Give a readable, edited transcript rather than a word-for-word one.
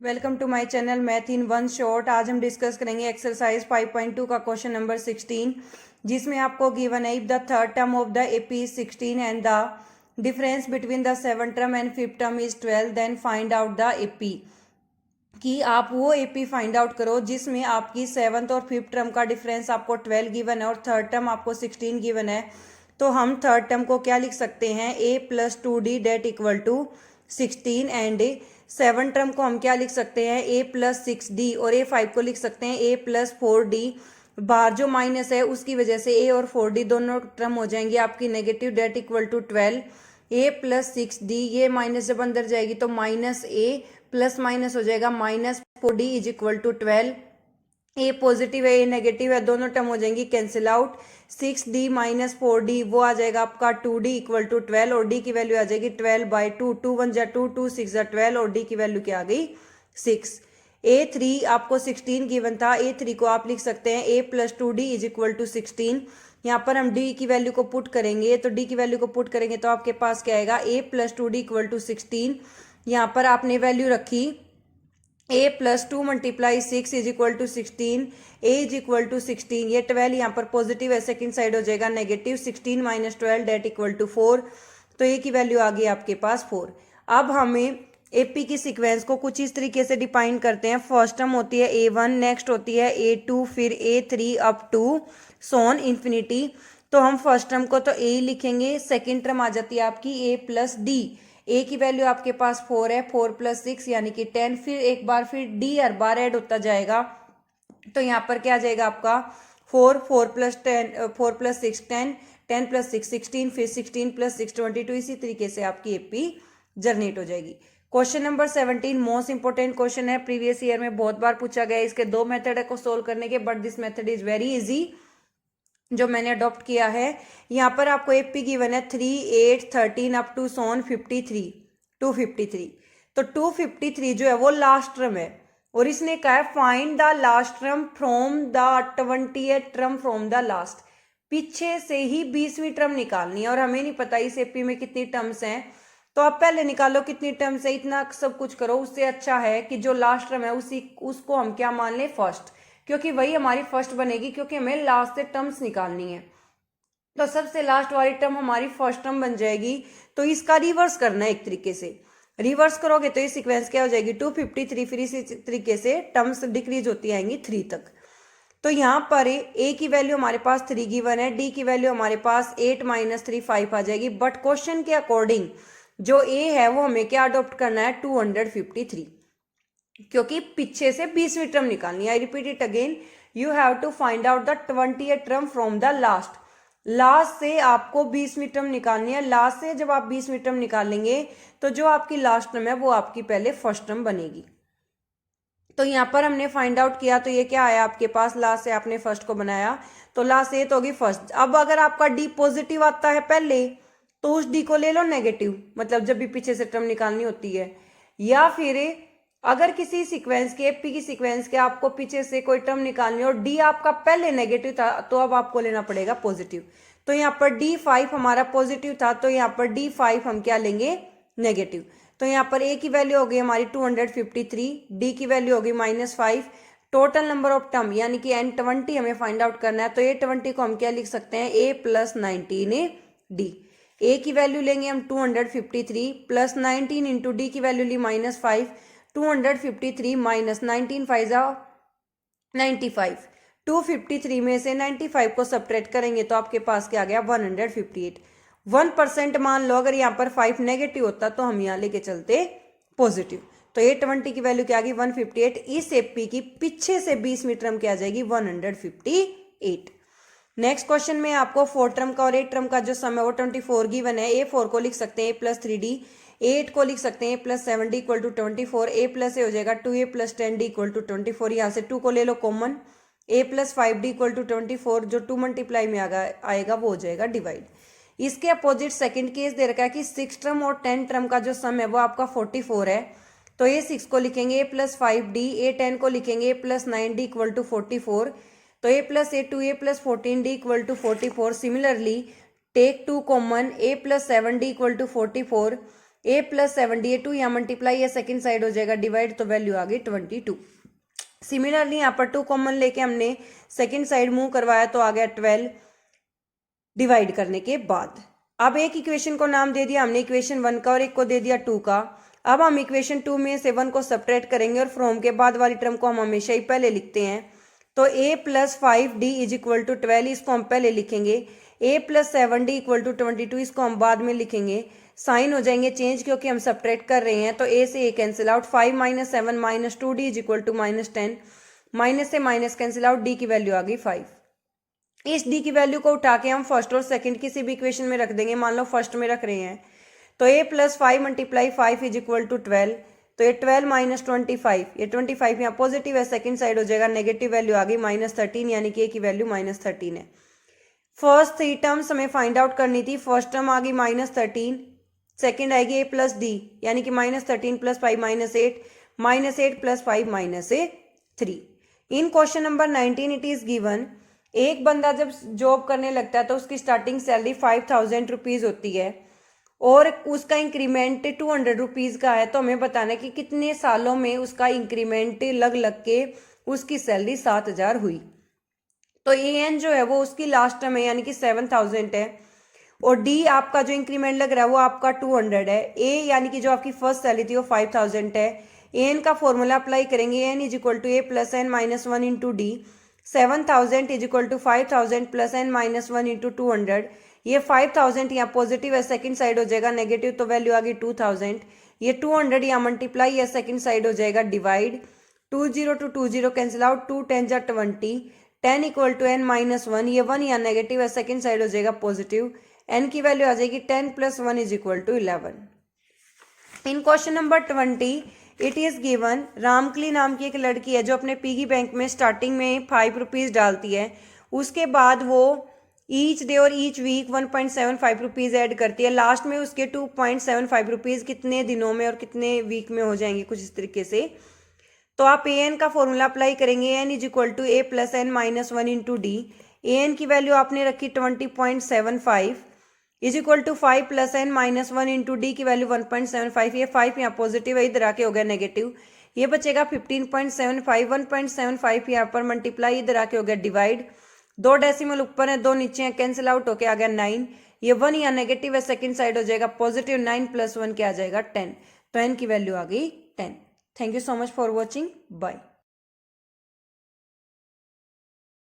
Welcome to my channel math in one shot. आज हम discuss करेंगे एक्सरसाइज 5.2 का क्वेश्चन नंबर 16, जिसमें आपको गिवन है if the third term of the AP is 16 and the difference between the seven term and fifth term is 12, then find out the AP. कि आप वो एपी फाइंड आउट करो जिसमें आपकी सेवन्थ और फिफ्थ टर्म का difference आपको 12 given है और थर्ड टर्म आपको 16 गिवन है। तो हम थर्ड टर्म को क्या लिख सकते हैं, a plus 2d that equal to 16, and seven term को हम क्या लिख सकते हैं, a प्लस 6d, और a5 को लिख सकते हैं a प्लस 4d। बाहर जो माइनस है उसकी वजह से a और 4d दोनों टर्म हो जाएंगी आपकी negative that equal to 12। a plus 6d, ये माइनस जब अंदर जाएगी तो माइनस a प्लस माइनस हो जाएगा minus 4d is equal to 12। A positive है, ए नेगेटिव है, दोनों टर्म हो जाएंगी cancel out. 6d minus 4d वो आ जाएगा आपका 2d इक्वल टू 12, और d की वैल्यू आ जाएगी 12/2। 2 1 जा 2, 2 6 जा 12, और d की वैल्यू क्या आ गई 6। a3 आपको 16 गिवन था, a3 को आप लिख सकते हैं a plus 2d is equal to 16। यहाँ पर हम d की वैल्यू को पुट करेंगे, तो d की वैल्यू को पुट करेंगे तो आपके पास क्या आएगा, a plus 2d equal to 16। यहाँ पर आपने वैल्यू रखी a plus 2 multiply 6 is equal to 16, a is equal to 16, ये 12 यहाँ पर पॉजिटिव है, सेकंड साइड हो जाएगा negative. 16 minus 12 that equal to 4, तो a की वैल्यू आ गई आपके पास 4। अब हमें एपी की सीक्वेंस को कुछ इस तरीके से डिफाइन करते हैं। फर्स्ट टर्म होती है a1, नेक्स्ट होती है a2, फिर a3 up to Son infinity. तो हम फर्स्ट टर्म को तो a लिखेंगे, सेकेंड टर्म आ जाती है आपकी a प्लस डी। ए की वैल्यू आपके पास 4 है, 4 प्लस 6 यानी कि 10, फिर एक बार फिर डी हर बार ऐड होता जाएगा। तो यहाँ पर क्या आ जाएगा आपका 4, 4 प्लस 10, 4 प्लस 6 10, 10 प्लस 6 16, फिर 16 प्लस 6 22। इसी तरीके से आपकी एपी जनरेट हो जाएगी। Question number 17 most important question है, प्रीवियस ईयर में बहुत बार पूछा गया है। इसके दो मेथड है को सोल्व करने के, but this method is very easy जो मैंने अडॉप्ट किया है। यहाँ पर आपको एपी गिवन है 3 8 13 अप टू सोन 53 253। तो 253 जो है वो लास्ट टर्म है, और इसने कहा है find the last term from the 20th term from the last. पीछे से ही 20वीं टर्म निकालनी है, और हमें नहीं पता इस एपी में कितनी टर्म्स हैं। तो आप पहले निकालो कितनी टर्म्स है, इतना सब कुछ करो। उससे अच्छा है कि जो लास्ट टर्म है उसको हम क्या मान लें, फर्स्ट, क्योंकि वही हमारी फर्स्ट बनेगी, क्योंकि हमें लास्ट से टर्म्स निकालनी है। तो सबसे लास्ट वाली टर्म हमारी फर्स्ट टर्म बन जाएगी। तो इसका रिवर्स करना है, एक तरीके से रिवर्स करोगे तो ये सीक्वेंस क्या हो जाएगी 253, फिर इसी तरीके से टर्म्स डिक्रीज होती आएंगी 3 तक। तो यहाँ पर ए की वैल्यू हमारे पास 3 गिवन है, डी की वैल्यू हमारे पास 8 माइनस 3 5 आ जाएगी। बट क्वेश्चन के अकॉर्डिंग जो ए है वो हमें क्या अडॉप्ट करना है 253, क्योंकि पीछे से 20वीं टर्म निकालनी है। I repeat it again, you have to find out the 20th term from the last. Last से आपको 20वीं टर्म निकालनी है। लास्ट से जब आप 20वीं टर्म निकालेंगे तो जो आपकी लास्ट टर्म है वो आपकी पहले फर्स्ट टर्म बनेगी। तो यहाँ पर हमने फाइंड आउट किया, तो ये क्या आया आपके पास, लास्ट से आपने फर्स्ट को बनाया, तो लास्ट से तो होगी फर्स्ट। अब अगर आपका डी पॉजिटिव आता है पहले, तो उस डी को ले लो नेगेटिव, मतलब जब भी पीछे से टर्म निकालनी होती है। या फिर अगर किसी सीक्वेंस के एपी की सीक्वेंस के आपको पीछे से कोई टर्म निकालनी और डी आपका पहले नेगेटिव था, तो अब आपको लेना पड़ेगा पॉजिटिव। तो यहाँ पर D5 हमारा पॉजिटिव था, तो यहाँ पर D5 हम क्या लेंगे, नेगेटिव। तो यहाँ पर ए की वैल्यू हो गई हमारी 253, डी की वैल्यू होगी -5। टोटल नंबर ऑफ टर्म यानी कि N20 हमें फाइंड आउट करना है। तो A20 को हम क्या लिख सकते हैं, a प्लस 19 डी। ए की वैल्यू लेंगे हम 253 प्लस 19 इंटू डी की वैल्यू ली -5। 253 माइनस 19 5 जा 95। 253 में से 95 को सब्ट्रैक्ट करेंगे तो आपके पास क्या आ गया 158। 1% मान लो अगर यहाँ पर 5 नेगेटिव होता तो हम यहाँ लेके चलते पॉजिटिव। तो A20 की वैल्यू क्या आ गई 158। इस एपी की पीछे से 20वीं टर्म क्या आ जाएगी 158। नेक्स्ट क्वेश्चन में आपको 4 टर्म का और 8 टर्म का जो सम है वो 24 गिवन है। A4 को लिख सकते हैं a प्लस 3d, 8 को लिख सकते हैं a plus 7d equal to 24। a plus a हो जाएगा 2a plus 10d equal to 24। यहाँ से 2 को ले लो common, a plus 5d equal to 24, जो 2 मल्टीप्लाई में आएगा वो हो जाएगा डिवाइड। इसके अपोजिट सेकंड केस दे रखा है कि 6 टर्म और 10 टर्म का जो सम है वो आपका 44 है। तो a 6 को लिखेंगे a प्लस 5d, a 10 को लिखेंगे a plus 9d equal to 44। तो a plus A 2a plus 14d equal to 44। Similarly take 2 common, a plus 7d equal to 44। A plus 7d, ये 2 यहाँ मल्टीप्लाई, ये सेकेंड साइड हो जाएगा divide, तो value आ गई 22। सिमिलरली यहाँ पर 2 कॉमन लेके हमने सेकेंड साइड मूव करवाया तो आ गया 12 डिवाइड करने के बाद। अब एक इक्वेशन को नाम दे दिया हमने इक्वेशन 1 का और एक को दे दिया 2 का। अब हम इक्वेशन 2 में से 1 को सब्ट्रैक्ट करेंगे और फ्रॉम के बाद वाली टर्म को हम हमेशा ही पहले लिखते हैं। तो a plus 5d is equal to 12, इसको हम पहले लिखेंगे। a plus 7d equal to 22, इसको हम बाद में लिखेंगे। साइन हो जाएंगे चेंज क्योंकि हम सब्ट्रैक्ट कर रहे हैं, तो a से a cancel out, 5 minus 7 minus 2d is equal to -10, minus से माइनस कैंसिल आउट, d की वैल्यू आ गई 5। इस d की वैल्यू को उठा के हम फर्स्ट और सेकंड किसी भी इक्वेशन में रख देंगे। मान लो फर्स्ट में रख रहे हैं तो a plus 5 multiply 5 is equal to 12, तो ये 12 माइनस 25, ये 25 यहाँ पॉजिटिव है, सेकंड साइड हो जाएगा नेगेटिव, वैल्यू आ गई -13, यानी कि a की वैल्यू -13 है। फर्स्ट 3 टर्म्स हमें फाइंड आउट करनी थी। फर्स्ट टर्म आ गई -13, सेकेंड आएगी a प्लस d, यानी कि -13 plus 5 -8, -8 plus 5 -3। In question number 19 it is given, एक बंदा जब जॉब करने लगता है तो उसकी स्टार्टिंग सैलरी 5000 रुपीज़ होती है और उसका इंक्रीमेंट 200 रुपीज़ का है। तो हमें बताना है कि कितने सालों में उसका इंक्रीमेंट लग लग के उसकी सैलरी 7000 हुई। तो ए एन जो है वो उसकी लास्ट टर्म है, यानी कि 7000 है, और डी आपका जो इंक्रीमेंट लग रहा है वो आपका 200 है। ए यानी कि जो आपकी फर्स्ट सैलरी थी वो 5000 है। ए एन का फॉर्मूला अप्लाई करेंगे, N is equal to A plus N minus 1 into D. 7000 is equal to 5000 plus N minus 1 into 200। ये 5000 यहाँ पॉजिटिव है, सेकंड साइड हो जाएगा नेगेटिव, तो वैल्यू आ गई 2000। ये 200 यहाँ मल्टीप्लाई है, सेकंड साइड हो जाएगा डिवाइड, 20 to 20 कैंसिल आउट, 2 10 जा 20, 10 इक्वल टू एन माइनस 1, ये 1 यहाँ नेगेटिव है, सेकंड साइड हो जाएगा पॉजिटिव, एन की वैल्यू आ जाएगी 10 plus 1 is equal to 11। In question number 20 it is given, Ramkali नाम की एक लड़की है जो अपने पिगी बैंक में स्टार्टिंग में 5 रुपीज़ डालती है, उसके बाद वो ईच डे और ईच वीक 1.75 रुपीज़ ऐड करती है, लास्ट में उसके 2.75 रुपीज़ कितने दिनों में और कितने वीक में हो जाएंगे, कुछ इस तरीके से। तो आप ए एन का फॉर्मूला अप्लाई करेंगे, N is equal to A plus N minus 1 into D. A N की वैल्यू आपने रखी 20.75 is equal to 5 plus N minus 1 into D की वैल्यू 1.75, ये 5 यहाँ पॉजिटिव है, इधर आके हो गया नेगेटिव, ये बचेगा 15.75, 1.75 यहाँ पर मल्टीप्लाई, इधर आके हो गया डिवाइड, 2 डेसिमल ऊपर है 2 नीचे हैं, कैंसिल आउट होके आ गया 9, ये 1 यहाँ नेगेटिव है, सेकंड साइड हो जाएगा पॉजिटिव, 9 प्लस 1 क्या आ जाएगा 10, तो एन की वैल्यू आ गई 10। Thank you so much for watching, bye.